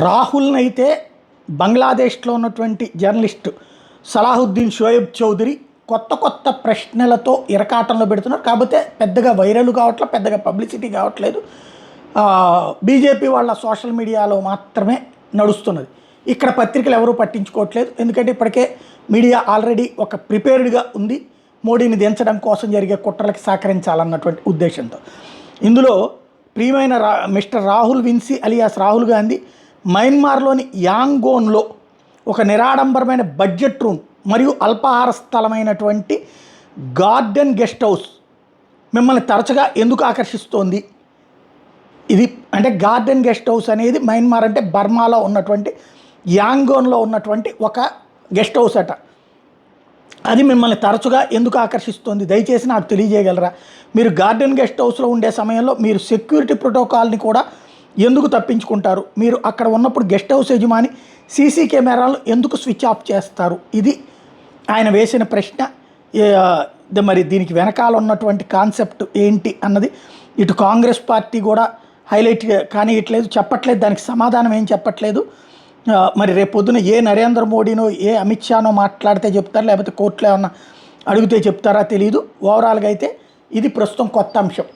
రాహుల్నైతే బంగ్లాదేశ్లో ఉన్నటువంటి జర్నలిస్టు సలాహుద్దీన్ షోయబ్ చౌదరి కొత్త కొత్త ప్రశ్నలతో ఇరకాటంలో పెడుతున్నారు. కాకపోతే పెద్దగా వైరల్ కావట్లేదు, పెద్దగా పబ్లిసిటీ కావట్లేదు. బీజేపీ వాళ్ళ సోషల్ మీడియాలో మాత్రమే నడుస్తున్నది. ఇక్కడ పత్రికలు ఎవరూ పట్టించుకోవట్లేదు. ఎందుకంటే ఇప్పటికే మీడియా ఆల్రెడీ ఒక ప్రిపేర్డ్గా ఉంది మోడీని దించడం కోసం జరిగే కుట్రలకు సహకరించాలన్నటువంటి ఉద్దేశంతో. ఇందులో ప్రియమైన మిస్టర్ రాహుల్ విన్సీ అలియాస్ రాహుల్ గాంధీ మయన్మార్లోని యాంగోన్లో ఒక నిరాడంబరమైన బడ్జెట్ రూమ్ మరియు అల్పాహార స్థలమైనటువంటి గార్డెన్ గెస్ట్ హౌస్ మిమ్మల్ని తరచుగా ఎందుకు ఆకర్షిస్తోంది? ఇది అంటే గార్డెన్ గెస్ట్ హౌస్ అనేది మయన్మార్ అంటే బర్మాలో ఉన్నటువంటి యాంగోన్లో ఉన్నటువంటి ఒక గెస్ట్ హౌస్ అట. అది మిమ్మల్ని తరచుగా ఎందుకు ఆకర్షిస్తుంది? దయచేసి నాకు తెలియజేయగలరా? మీరు గార్డెన్ గెస్ట్ హౌస్లో ఉండే సమయంలో మీరు సెక్యూరిటీ ప్రోటోకాల్ని కూడా ఎందుకు తప్పించుకుంటారు? మీరు అక్కడ ఉన్నప్పుడు గెస్ట్ హౌస్ యజమాని సీసీ కెమెరాలు ఎందుకు స్విచ్ ఆఫ్ చేస్తారు? ఇది ఆయన వేసిన ప్రశ్న. మరి దీనికి వెనకాల ఉన్నటువంటి కాన్సెప్ట్ ఏంటి అన్నది ఇటు కాంగ్రెస్ పార్టీ కూడా హైలైట్ కానియట్లేదు, చెప్పట్లేదు, దానికి సమాధానం ఏం చెప్పట్లేదు. మరి రేపు పొద్దున ఏ నరేంద్ర మోడీనో ఏ అమిత్ షానో మాట్లాడితే చెప్తారు, లేకపోతే కోర్టులో ఏమన్నా అడిగితే చెప్తారా తెలియదు. ఓవరాల్గా అయితే ఇది ప్రస్తుతం కొత్త అంశం.